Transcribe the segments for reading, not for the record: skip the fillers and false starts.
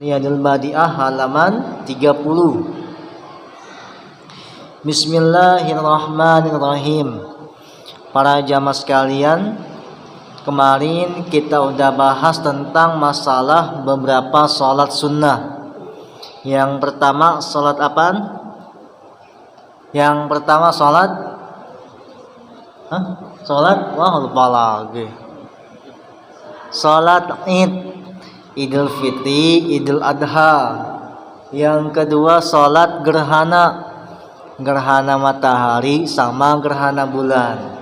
Riyadul Badi'ah halaman 30. Bismillahirrahmanirrahim. Para jamaah sekalian, kemarin kita udah bahas tentang masalah beberapa sholat sunnah. Yang pertama sholat apaan? Yang pertama sholat Sholat? Wah, lupa lagi. Sholat Id, Idul Fitri, Idul Adha. Yang kedua sholat gerhana, gerhana matahari sama gerhana bulan.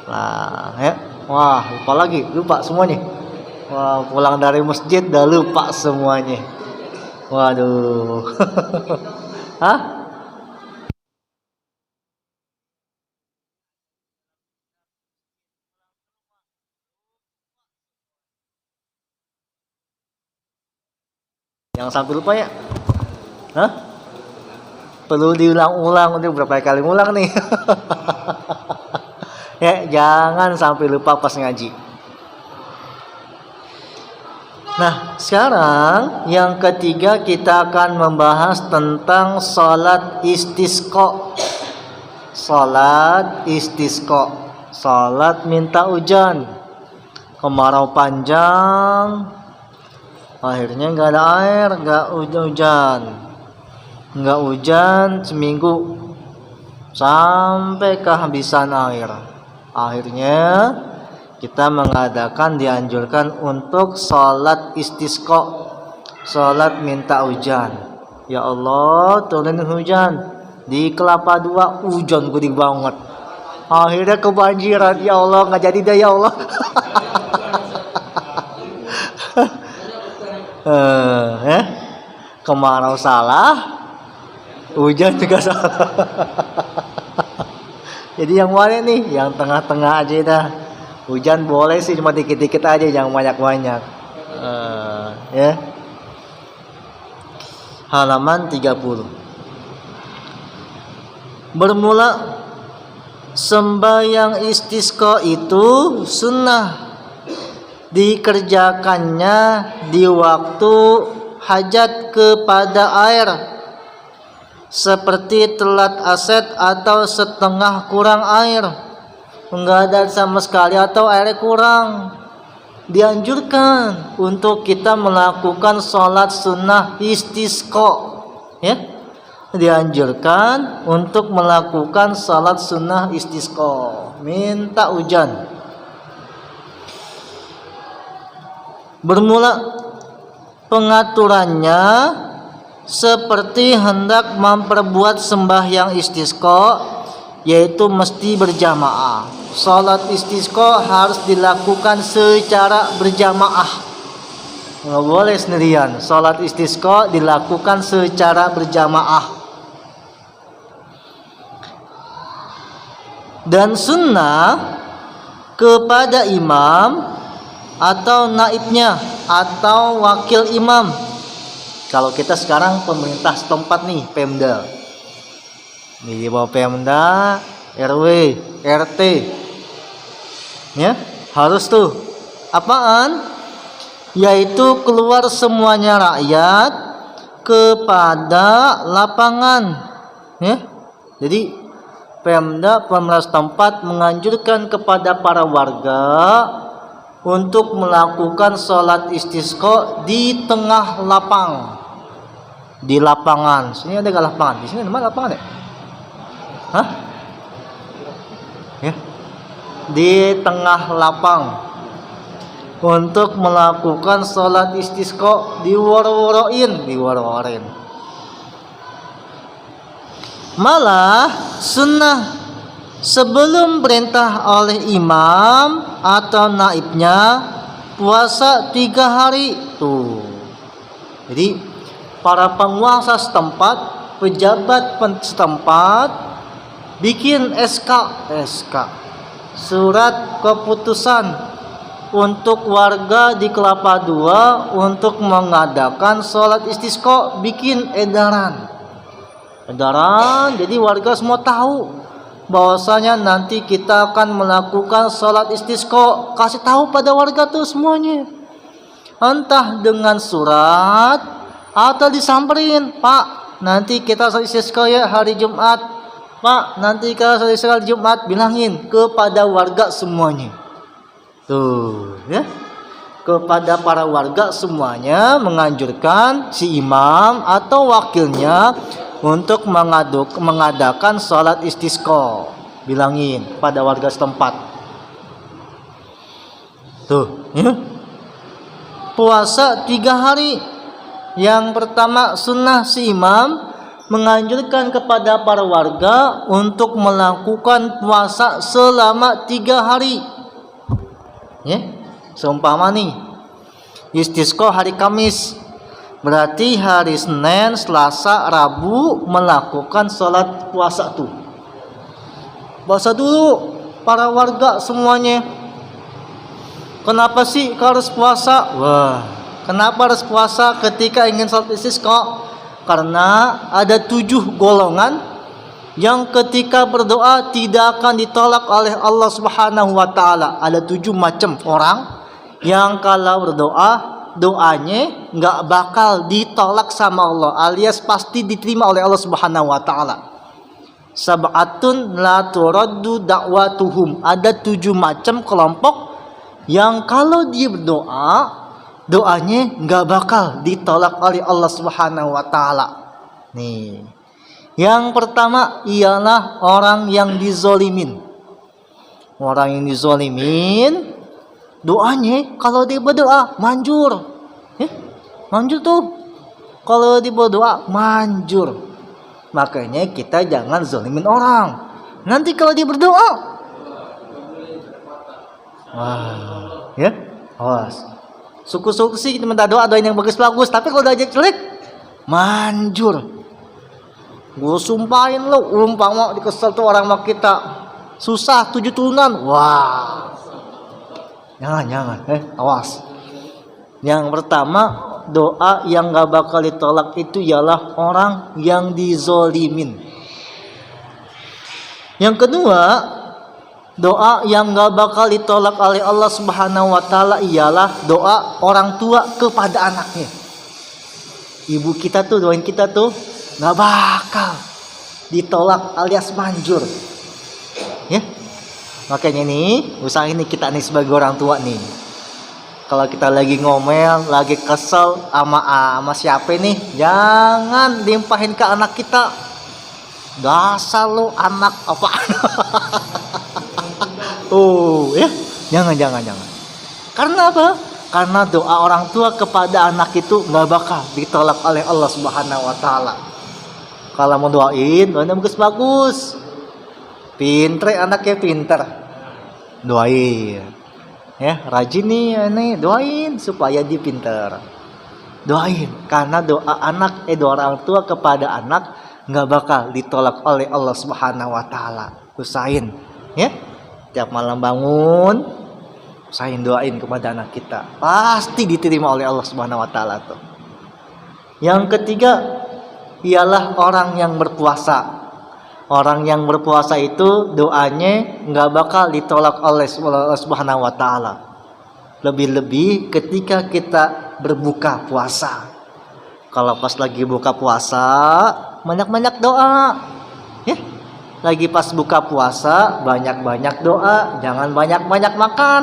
Nah, ya. Wah, lupa semuanya. Wah, pulang dari masjid udah lupa semuanya. Waduh. Hah? Yang sampai lupa ya? Hah? Perlu diulang-ulang, udah berapa kali ngulang nih. Ya, jangan sampai lupa pas ngaji. Nah, sekarang yang ketiga kita akan membahas tentang sholat istisqa. Sholat istisqa, sholat minta hujan. Kemarau panjang, akhirnya nggak ada air, nggak hujan seminggu sampai kehabisan air. Akhirnya kita dianjurkan untuk sholat istisqa, sholat minta hujan. Ya Allah, turunin hujan di Kelapa Dua, hujan gede banget. Akhirnya kebanjiran, ya Allah, nggak jadi deh ya Allah. Kemarau salah, hujan juga salah. Jadi yang mana nih? Yang tengah-tengah aja dah. Hujan boleh sih, cuma dikit-dikit aja, jangan banyak-banyak. Ya. Halaman 30. Bermula sembahyang istisqa itu sunnah, dikerjakannya di waktu hajat kepada air, seperti telat aset atau setengah kurang air, enggak ada sama sekali atau airnya kurang. Dianjurkan untuk kita melakukan sholat sunnah istisqa, ya. Dianjurkan untuk melakukan sholat sunnah istisqa, minta hujan. Bermula pengaturannya seperti hendak memperbuat sembahyang istisqa, yaitu mesti berjamaah. Salat istisqa harus dilakukan secara berjamaah, nggak boleh sendirian. Salat istisqa dilakukan secara berjamaah. Dan sunnah kepada imam atau naibnya atau wakil imam. Kalau kita sekarang pemerintah setempat nih, Pemda. Di bawah Pemda, RW, RT. Ya, harus tuh. Apaan? Yaitu keluar semuanya rakyat kepada lapangan. Ya. Jadi Pemda, pemerintah setempat menganjurkan kepada para warga untuk melakukan sholat istisqa di tengah lapang, di lapangan. Sini ada gak lapangan? Di sini ada mana lapangan ya? Hah? Ya. Di tengah lapang untuk melakukan sholat istisqa, diworo-woroin. Malah sunnah sebelum perintah oleh imam atau naibnya puasa 3 hari tuh. Jadi para penguasa setempat, pejabat setempat bikin SK surat keputusan untuk warga di Kelapa II untuk mengadakan sholat istisqa, bikin edaran. Jadi warga semua tahu bahwasanya nanti kita akan melakukan sholat istisqa. Kasih tahu pada warga tuh semuanya, entah dengan surat atau disamperin, Pak nanti kita sholat istisqa ya hari Jumat, Pak nanti kita sholat istisqa hari Jumat. Bilangin kepada warga semuanya tuh ya, kepada para warga semuanya, menganjurkan si imam atau wakilnya untuk mengadakan sholat istisqa. Bilangin pada warga setempat tuh ya. Puasa 3 hari. Yang pertama, sunnah si imam menganjurkan kepada para warga untuk melakukan puasa selama 3 hari ya. Seumpama nih istisqa hari Kamis, berarti hari Senin, Selasa, Rabu melakukan sholat puasa tuh. Puasa dulu para warga semuanya. Kenapa sih harus puasa? Kenapa harus puasa ketika ingin sholat istisqa? Karena ada 7 golongan yang ketika berdoa tidak akan ditolak oleh Allah Subhanahu wa taala. Ada 7 macam orang yang kalau berdoa doanya nggak bakal ditolak sama Allah, alias pasti diterima oleh Allah Subhanahu wa taala. Sab'atun la turaddu da'watuhum. Ada 7 macam kelompok yang kalau dia berdoa, doanya nggak bakal ditolak oleh Allah Subhanahu wa taala. Nih. Yang pertama ialah orang yang dizolimin. Orang yang dizolimin, doanya kalau dia berdoa manjur. Manjur tuh. Kalau dia berdoa manjur. Makanya kita jangan zolimin orang. Nanti kalau dia berdoa, ya, awas. Suku-suku sih kita minta doain yang bagus-bagus, tapi kalau udah jelek, manjur. Gue sumpahin lo, umpama dikesel tuh orang sama kita, susah 7 turunan, wah. Jangan, awas. Yang pertama, doa yang gak bakal ditolak itu ialah orang yang dizolimin. Yang kedua, doa yang gak bakal ditolak oleh Allah Subhanahu wa taala ialah doa orang tua kepada anaknya. Ibu kita tuh doain kita tuh gak bakal ditolak alias manjur. Ya. Makanya nih, usahain nih kita nih sebagai orang tua nih. Kalau kita lagi ngomel, lagi kesel sama siapa nih, jangan limpahin ke anak kita. Dasar lu anak apaan? Ya, jangan. Karena apa? Karena doa orang tua kepada anak itu nggak bakal ditolak oleh Allah Subhanahu wa taala. Kalau mau doain bagus-bagus. Pinter anaknya pinter. Doain. Ya, rajin nih doain supaya dia pinter. Doain karena doa orang tua kepada anak nggak bakal ditolak oleh Allah Subhanahu wa taala. Usahain ya. Tiap malam bangun, usahain doain kepada anak kita. Pasti diterima oleh Allah Subhanahu wa taala tuh. Yang ketiga ialah orang yang berpuasa. Orang yang berpuasa itu doanya nggak bakal ditolak oleh Allah Subhanahu wa taala. Lebih-lebih ketika kita berbuka puasa. Kalau pas lagi buka puasa, banyak-banyak doa. Ya. Lagi pas buka puasa, banyak-banyak doa, jangan banyak-banyak makan.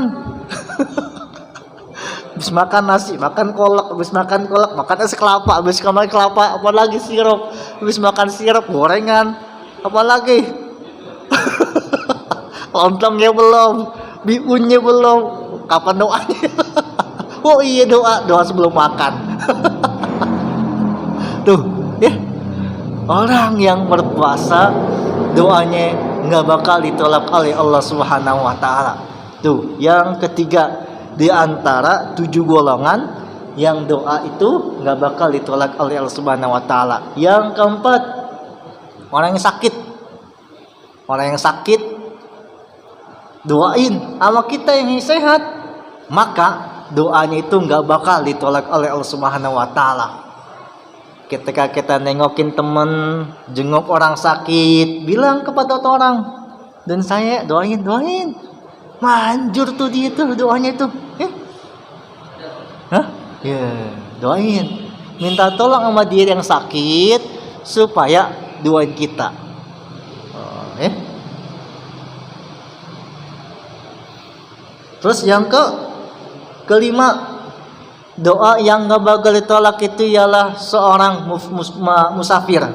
Habis makan nasi, makan kolak, makan es kelapa, habis makan kelapa, apalagi sirup. Habis makan sirup, gorengan. Apalagi lontongnya belum, bihunnya belum, kapan doanya? Oh iya doa sebelum makan. Tuh ya, orang yang berpuasa doanya nggak bakal ditolak oleh Allah Subhanahu wa taala. Tuh, yang ketiga di antara 7 golongan yang doa itu nggak bakal ditolak oleh Allah Subhanahu wa taala. Yang keempat, orang yang sakit. Orang yang sakit doain sama kita yang sehat, maka doanya itu nggak bakal ditolak oleh Allah Subhanahu wa taala. Ketika kita nengokin temen, jenguk orang sakit, bilang kepada orang, dan saya doain, manjur tuh dia tuh doanya tuh, doain, minta tolong sama dia yang sakit supaya doain kita. Terus yang kelima, doa yang gak bakal ditolak itu ialah seorang musafir,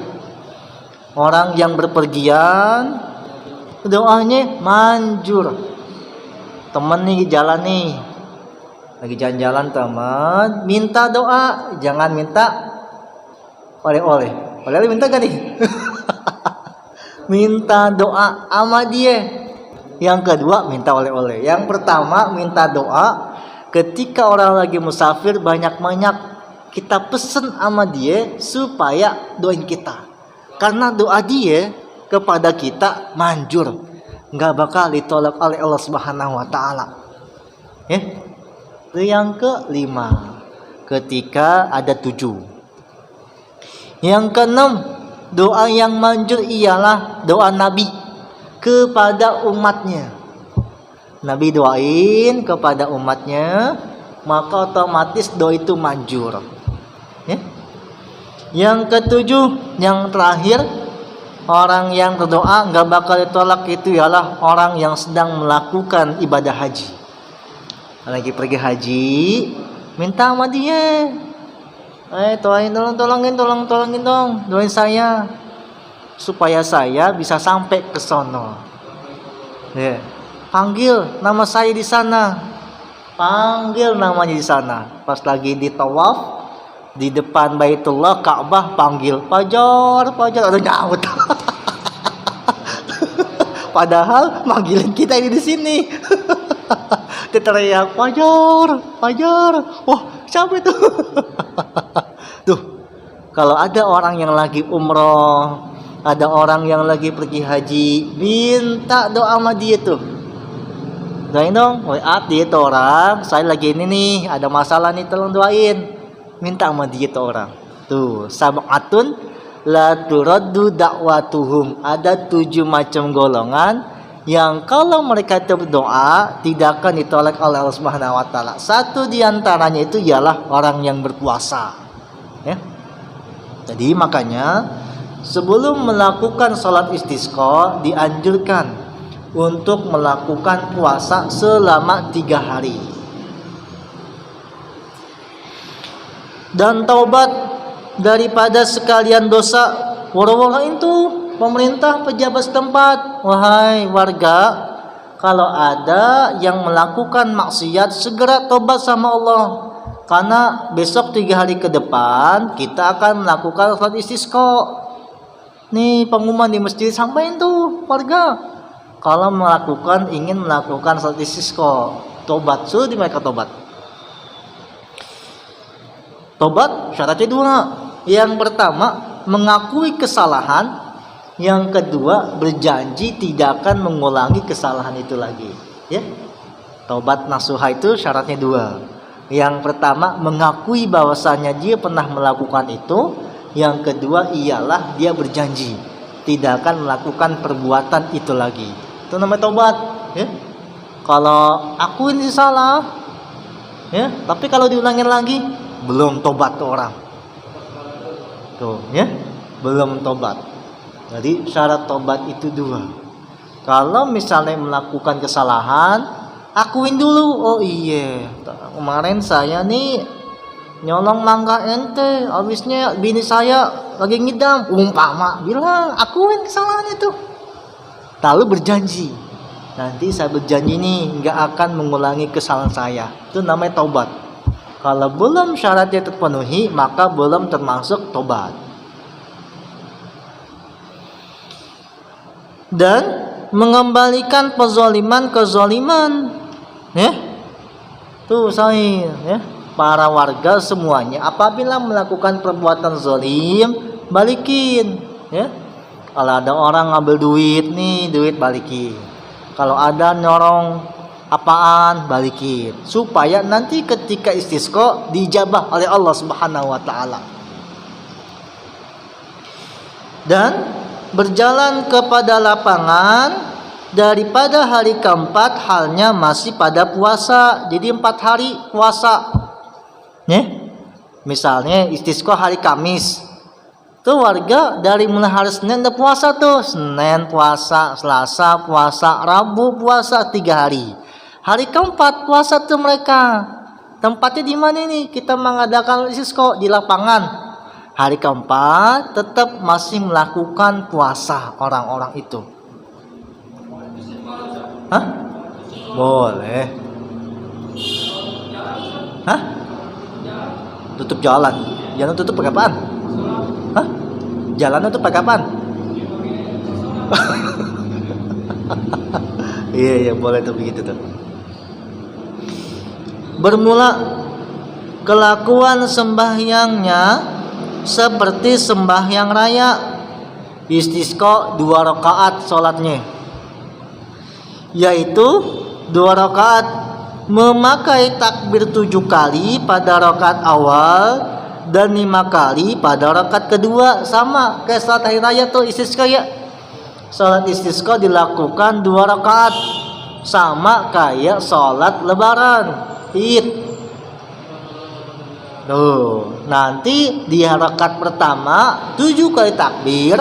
orang yang berpergian, doanya manjur. Temen nih jalan nih, lagi jalan-jalan teman, minta doa, jangan minta oleh-oleh minta gak nih? Minta doa sama dia. Yang kedua minta oleh-oleh. Yang pertama minta doa. Ketika orang lagi musafir, banyak-banyak kita pesen sama dia supaya doain kita. Karena doa dia kepada kita manjur, nggak bakal ditolak oleh Allah Subhanahu wa taala. Itu yang kelima. Ketika ada 7. Yang keenam, doa yang manjur ialah doa Nabi kepada umatnya. Nabi doain kepada umatnya, maka otomatis doa itu manjur. Yang ketujuh, yang terakhir, orang yang berdoa nggak bakal ditolak itu ialah orang yang sedang melakukan ibadah haji. Lagi pergi haji, minta sama dia, doain, tolongin dong, doain saya supaya saya bisa sampai ke sono. Panggil nama saya di sana. Panggil namanya di sana. Pas lagi di tawaf di depan Baitullah Ka'bah, panggil Fajar, ada nyaut. Padahal manggilin kita ini di sini. Teriak Fajar. Wah, siapa itu? Tuh, kalau ada orang yang lagi umroh, ada orang yang lagi pergi haji, minta doa sama dia tuh. Doain dong, dia tuh orang, saya lagi ini nih, ada masalah nih, tolong doain. Minta sama dia tuh orang. Tuh, sab'atun la turaddu da'watuhum. Ada 7 macam golongan yang kalau mereka itu berdoa tidak akan ditolak oleh Allah Subhanahu wa taala. Satu di antaranya itu ialah orang yang berpuasa. Jadi makanya sebelum melakukan sholat istisqa dianjurkan untuk melakukan puasa selama 3 hari. Dan taubat daripada sekalian dosa. Wara-wara itu pemerintah, pejabat setempat, wahai warga, kalau ada yang melakukan maksiat segera tobat sama Allah. Karena besok 3 hari ke depan kita akan melakukan sholat istisqa. Nih pengumuman di masjid, sampaikan tuh warga. Kalau ingin melakukan sholat istisqa, tobat, suruh di mereka tobat. Tobat syaratnya 2. Yang pertama mengakui kesalahan. Yang kedua berjanji tidak akan mengulangi kesalahan itu lagi. Tobat nasuha itu syaratnya 2. Yang pertama mengakui bahwasanya dia pernah melakukan itu. Yang kedua ialah dia berjanji tidak akan melakukan perbuatan itu lagi. Itu namanya tobat. Kalau akuin sih salah, tapi kalau diulangin lagi belum tobat tuh orang. Tuh, belum tobat. Jadi syarat tobat itu 2. Kalau misalnya melakukan kesalahan, akuin dulu. Oh iya, kemarin saya nih nyolong mangga ente, habisnya bini saya lagi ngidam, umpama bilang, akuin kesalahan itu. Lalu berjanji, nanti saya berjanji nih nggak akan mengulangi kesalahan saya. Itu namanya taubat. Kalau belum syaratnya terpenuhi, maka belum termasuk taubat. Dan mengembalikan pezoliman ke zoliman. Ya. Tuh saya, ya. Para warga semuanya apabila melakukan perbuatan zolim, balikin, ya. Kalau ada orang ngambil duit nih, duit balikin. Kalau ada nyorong apaan, balikin. Supaya nanti ketika istisqa dijabah oleh Allah Subhanahu wa taala. Dan berjalan kepada lapangan daripada hari keempat halnya masih pada puasa. Jadi 4 hari puasa. Misalnya istisqa hari Kamis, tuh warga dari mulai hari Senin udah puasa tuh. Senin puasa, Selasa puasa, Rabu puasa 3 hari. Hari keempat puasa tuh mereka. Tempatnya di mana ini? Kita mengadakan istisqa di lapangan. Hari keempat tetap masih melakukan puasa orang-orang itu. Hah? Boleh. Hah? Tutup jalan. Jalan tutup pakai apaan? Hah? Jalan tutup pakai apaan? Iya boleh tuh begitu tuh. Bermula kelakuan sembahyangnya seperti sembahyang raya. Istisqa 2 rakaat salatnya, yaitu 2 rakaat memakai takbir 7 kali pada rakaat awal dan 5 kali pada rakaat kedua. Sama kayak salat hari raya tuh istisqa ya. Salat istisqa dilakukan 2 rakaat, sama kayak salat lebaran Id. Tuh, nanti di rakaat pertama 7 kali takbir,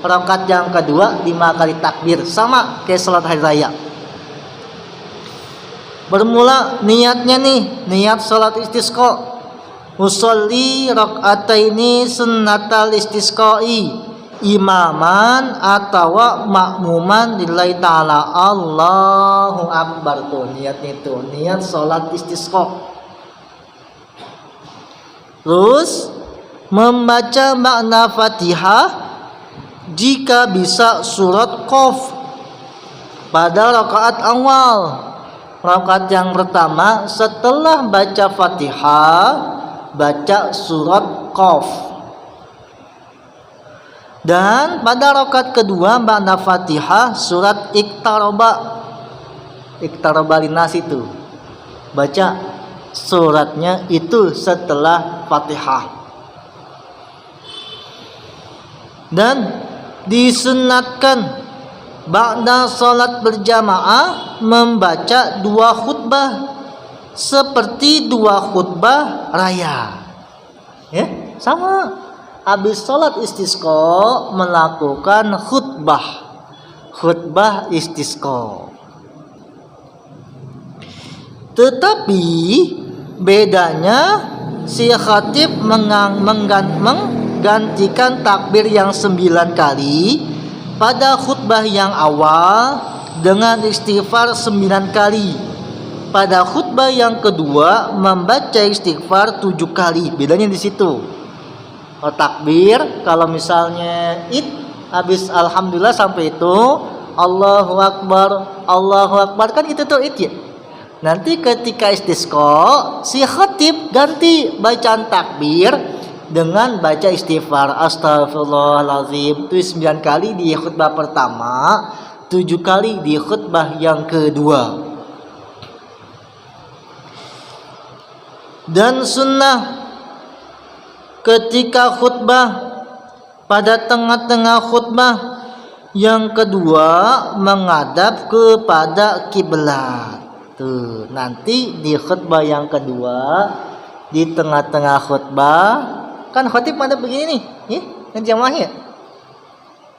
rakaat yang kedua 5 kali takbir, sama kayak salat hari raya. Bermula niatnya nih, niat salat istisqa. Usolli rakaataini sunnatal istisqai imaman atau makmuman lillahi ta'ala. Allahu akbar. Tuh niatnya itu, niat salat istisqa. Terus membaca makna Fatihah jika bisa surat Qaf pada rakaat awal. Rakaat yang pertama setelah baca Fatihah baca surat Qaf. Dan pada rakaat kedua makna Fatihah surat Iqtaraba. Iqtaraba linnas itu. Baca suratnya itu setelah Fatihah. Dan disunnatkan ba'da salat berjamaah membaca 2 khutbah seperti 2 khutbah raya. Ya, sama. Habis salat istisqa melakukan khutbah. Khutbah istisqa. Tetapi bedanya si khatib menggantikan takbir yang 9 kali pada khutbah yang awal dengan istighfar 9 kali. Pada khutbah yang kedua membaca istighfar 7 kali. Bedanya di situ. Takbir kalau misalnya habis alhamdulillah sampai itu Allahu akbar kan itu tuh ya. Nanti ketika istisqa si khatib ganti bacaan takbir dengan baca istighfar astagfirullahalazim. Itu 9 kali di khutbah pertama, 7 kali di khutbah yang kedua. Dan sunnah ketika khutbah pada tengah-tengah khutbah yang kedua menghadap kepada kiblat. Tuh, nanti di khutbah yang kedua di tengah-tengah khutbah kan khatib pada begini nih, kan jamaahnya.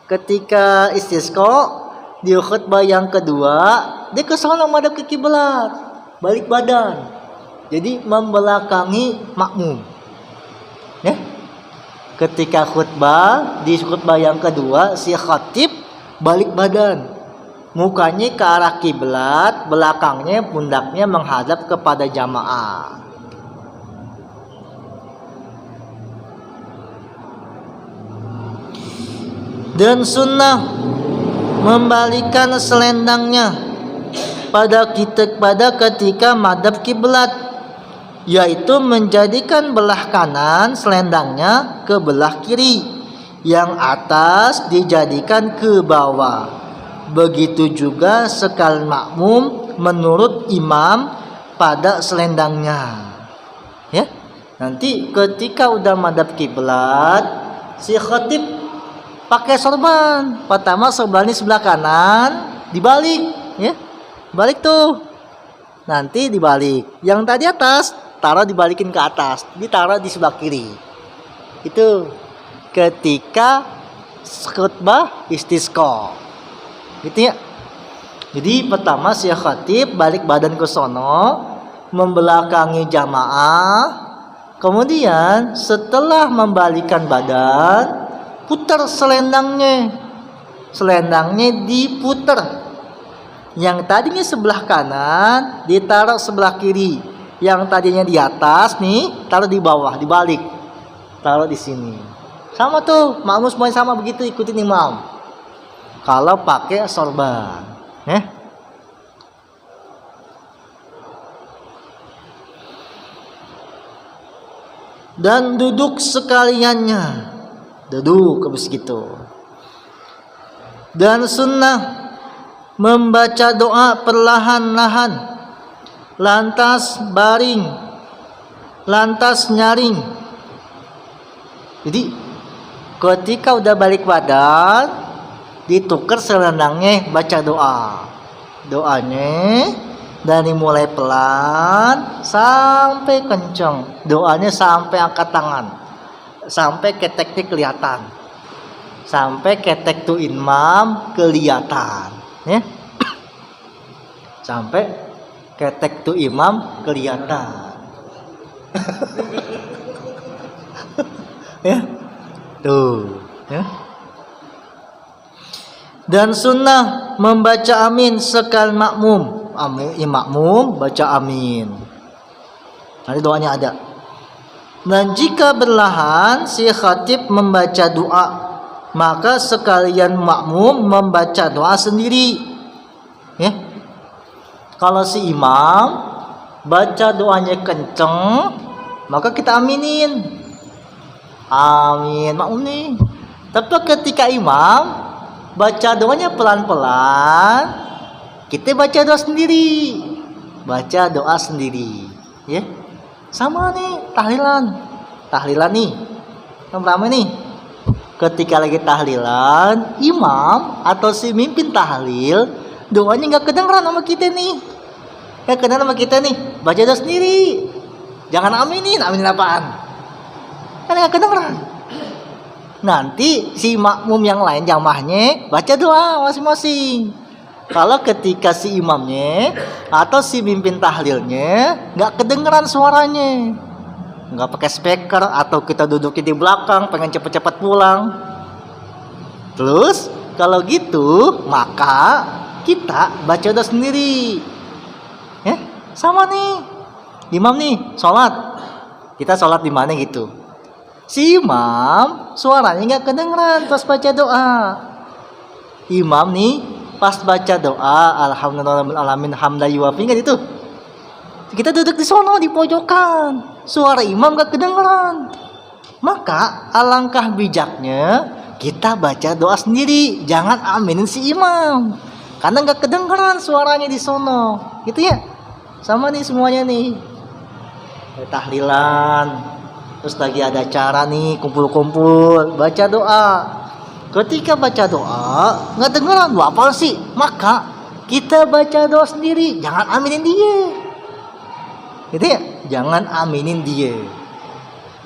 Ketika istisqa di khutbah yang kedua dia ke sana menghadap ke kiblat, balik badan. Jadi membelakangi makmum. Ya. Ketika khutbah di khutbah yang kedua si khatib balik badan. Mukanya ke arah kiblat, belakangnya pundaknya menghadap kepada jamaah. Dan sunnah membalikan selendangnya pada ketika madhab kiblat, yaitu menjadikan belah kanan selendangnya ke belah kiri, yang atas dijadikan ke bawah. Begitu juga sekalian makmum menurut imam pada selendangnya. Ya, nanti ketika udah madhab kiblat, si khatib pakai sorban. Pertama sorban ini sebelah kanan dibalik, ya, balik tuh. Nanti dibalik. Yang tadi atas taruh dibalikin ke atas, ditaruh di sebelah kiri. Itu ketika khutbah istisqa. Gitu ya. Jadi pertama si khatib balik badan ke sono, membelakangi jamaah. Kemudian setelah membalikan badan, putar selendangnya. Selendangnya diputar. Yang tadinya sebelah kanan ditaruh sebelah kiri. Yang tadinya di atas nih taruh di bawah, dibalik. Taruh di sini. Sama tuh, makmum semuanya sama begitu, ikutin imam. Kalau pakai sorban. Dan duduk sekaliannya, duduk habis gitu. Dan sunnah membaca doa perlahan-lahan, lantas baring, lantas nyaring. Jadi ketika udah balik badan, ditukar selendangnya, baca doa. Doanya dari mulai pelan sampai kenceng. Doanya sampai angkat tangan, sampai keteknya kelihatan, sampai ketek tu imam kelihatan, ya. Sampai ketek tu imam kelihatan. Ya, tuh, ya. Dan sunnah membaca amin sekal makmum. Makmum baca amin. Nanti doanya ada. Dan jika berlahan si khatib membaca doa, maka sekalian makmum membaca doa sendiri. Ya. Kalau si imam baca doanya kenceng, maka kita aminin. Amin makmum nih. Tapi ketika imam baca doanya pelan-pelan, kita baca doa sendiri. Baca doa sendiri, ya. Sama nih tahlilan. Tahlilan nih. Yang pertama nih, ketika lagi tahlilan, imam atau si mimpin tahlil, doanya nggak kedengeran sama kita nih. Nggak kedengeran sama kita nih. Baca doa sendiri. Jangan aminin. Aminin apaan? Kan nggak kedengeran. Nanti si makmum yang lain jamaahnya baca doa masing-masing. Kalau ketika si imamnya atau si mimpin tahlilnya nggak kedengeran suaranya, nggak pakai speaker, atau kita duduknya di belakang pengen cepet-cepet pulang. Terus kalau gitu maka kita baca doa sendiri. Ya, sama nih. Imam nih sholat, kita sholat di mana gitu. Si imam suaranya nggak kedengeran pas baca doa. Imam nih pas baca doa alhamdulillahirobbilalamin hamdan yuwafi kan itu. Kita duduk di sono di pojokan, suara imam nggak kedengeran. Maka alangkah bijaknya kita baca doa sendiri, jangan aminin si imam, karena nggak kedengeran suaranya di sono. Gitu ya. Sama nih semuanya nih. Tahlilan. Terus lagi ada acara nih, kumpul-kumpul, baca doa. Ketika baca doa, nggak dengeran doa apa sih? Maka kita baca doa sendiri, jangan aminin dia. Gitu ya, jangan aminin dia,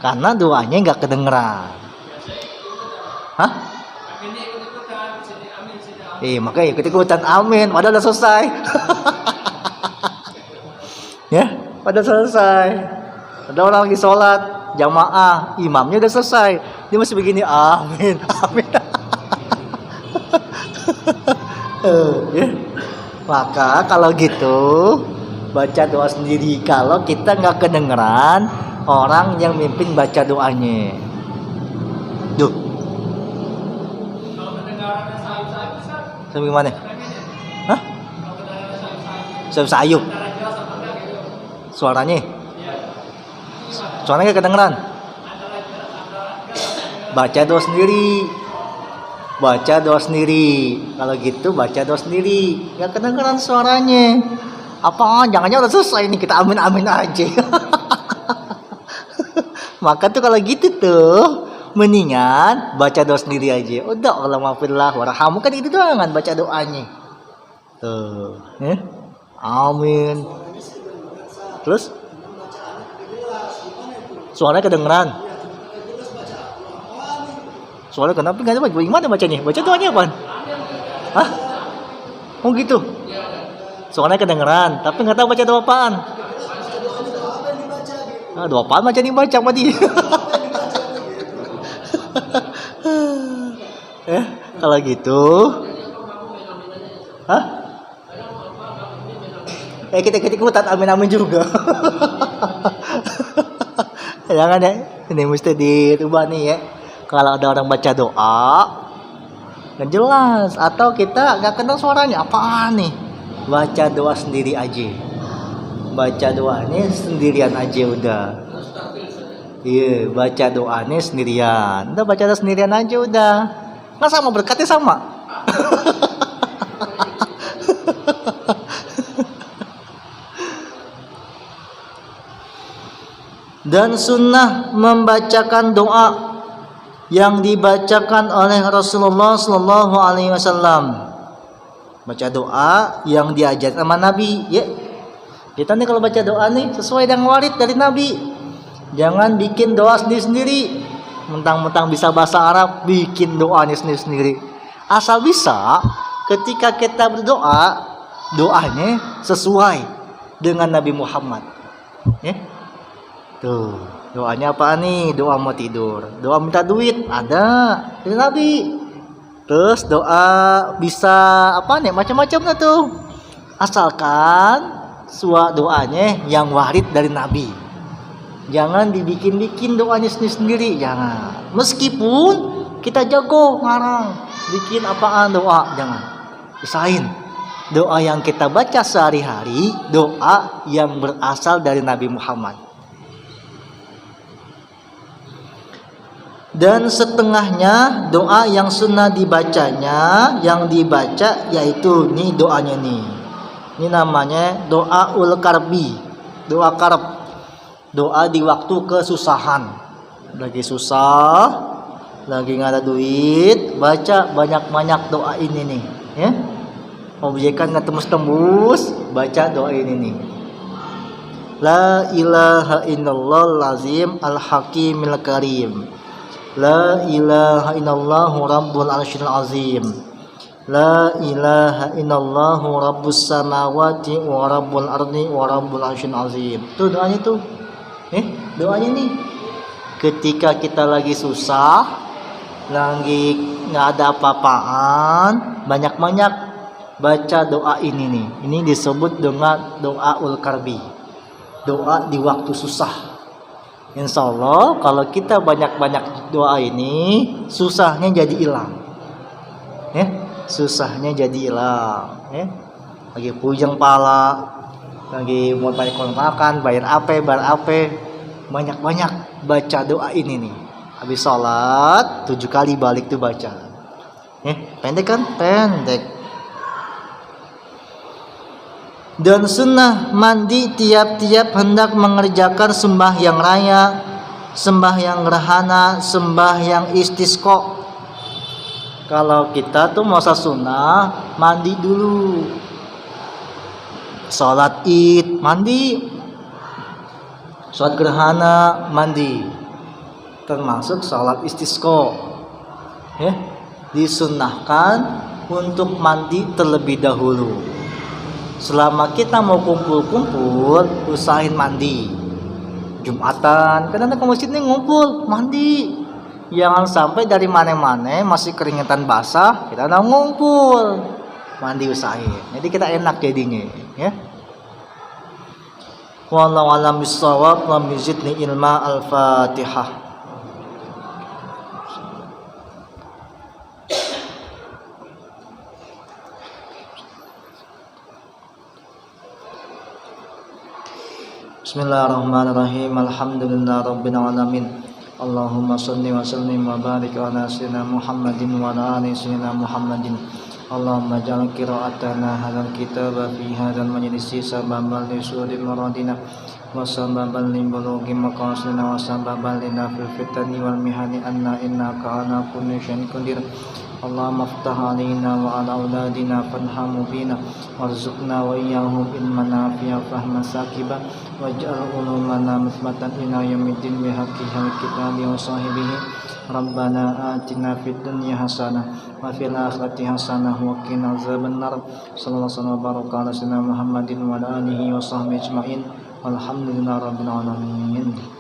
karena doanya nggak kedengeran. Hah? Makanya ikut-ikutan amin, padahal udah selesai. Ya, padahal selesai. Ada orang lagi sholat jamaah, imamnya udah selesai, dia masih begini amin amin. Ya. Maka kalau gitu baca doa sendiri kalau kita nggak kedengeran orang yang mimpin baca doanya. Duh. Atau gimana? Hah? Bisa Ayub. Suaranya gak kedengeran. Baca doa sendiri. Kalau gitu baca doa sendiri. Gak kedengeran suaranya. Apa? Jangan-jangan udah selesai nih, kita amin aja. Maka tuh kalau gitu tuh mendingan baca doa sendiri aja. Udah Allah maafillah warhamu, kan itu doang kan baca doanya. Tuh, amin. Terus suaranya kedengeran. Suaranya kenapa nggak baca? Gimana bacanya? Baca doanya apaan? Hah? Oh gitu. Suaranya kedengeran, tapi nggak tahu baca doa apaan. Doa apaan baca mati. Kalau gitu, hah? Kita ikutan amin juga. Jangan ya, ini mesti dirubah nih ya. Kalau ada orang baca doa nggak jelas atau kita nggak kenal suaranya apaan nih, baca doa sendiri aja. Baca doanya sendirian aja udah. Iya, baca doanya sendirian. Udah baca doa sendirian aja udah. Nggak sama berkatnya sama. Dan sunnah membacakan doa yang dibacakan oleh Rasulullah Sallallahu Alaihi Wasallam. Baca doa yang diajarkan sama Nabi. Ya, kita nih kalau baca doa nih sesuai dengan warid dari Nabi. Jangan bikin doa sendiri-sendiri. Mentang-mentang bisa bahasa Arab, bikin doanya sendiri-sendiri. Asal bisa, ketika kita berdoa, doanya sesuai dengan Nabi Muhammad. Ya. Tuh, doanya apa nih? Doa mau tidur, doa minta duit, ada dari Nabi. Terus doa bisa apa nih? Macam-macam lah tuh. Asalkan doanya yang warid dari Nabi. Jangan dibikin-bikin doanya sendiri-sendiri, jangan. Meskipun kita jago ngarang, bikin apaan doa, jangan. Usahain doa yang kita baca sehari-hari, doa yang berasal dari Nabi Muhammad. Dan setengahnya doa yang sunnah dibacanya, yang dibaca yaitu nih doanya nih. Ini namanya doa ul karbi, doa karb, doa di waktu kesusahan. Lagi susah, lagi nggak ada duit, baca banyak-banyak doa ini nih, ya. Objekan nggak tembus-tembus, baca doa ini nih. La ilaha illallah lazim al hakimil karim. La ilaha illallah rabbul arsyil azim. La ilaha illallah rabbus samawati wa rabbul ardi wa rabbul arsyil azim. Tuh doanya tuh. Doanya nih. Ketika kita lagi susah, lagi nggak ada apa-apaan, banyak-banyak baca doa ini nih. Ini disebut dengan doa ul karbi. Doa di waktu susah. Insya Allah kalau kita banyak-banyak doa ini, susahnya jadi hilang. Ya, susahnya jadi hilang. Ya, lagi puyeng pala, lagi mau banyak makan, bayar apa, banyak-banyak baca doa ini nih. Habis sholat 7 kali balik tuh baca. Ya, pendek kan? Pendek. Dan sunnah mandi tiap-tiap hendak mengerjakan sembahyang raya, sembahyang gerhana, sembahyang istisqa. Kalau kita tuh masa sunnah mandi dulu. Salat Id mandi, salat gerhana mandi, termasuk salat istisqa. Ya, disunnahkan untuk mandi terlebih dahulu. Selama kita mau kumpul-kumpul, usahain mandi. Jumatan, kadang-kadang ke masjid nih ngumpul, mandi. Jangan sampai dari mana-mana masih keringetan basah, kita udah ngumpul. Mandi usahain. Jadi kita enak jadinya, ya. Wallahu a'lam bissawab, wa bizidni ilma al-Fatihah. Bismillahirrahmanirrahim. Alhamdulillahirabbil alamin. Allahumma shalli wa sallim wa barik ala sayyidina Muhammadin wa ala ali sayyidina Muhammadin. Allahumma ja'al qira'atana hadzal kitaba fi hadzal majlisi sababan li sudil maradina wa sababan li bulughi maqasidina wa sababan lina fil fitani wal mihani anna innaka ala kulli syai'in qadir. Allahumma aftah alaina wa ala auladina fanhamu bina warzuqna wa iyyahum ilman nafi'a fahman sakiba waj'al ulumana musbatan ila yaumiddin bihaqqi kitabi wa sahibihi. Rabbana atina fid dunya hasanah wa fil akhirati hasanah wa qina azabannar. Sallallahu alaihi wa baraka ala sayyidina Muhammadin wa ala alihi wa sahbihi ajma'in. Walhamdulillahirabbil alamin.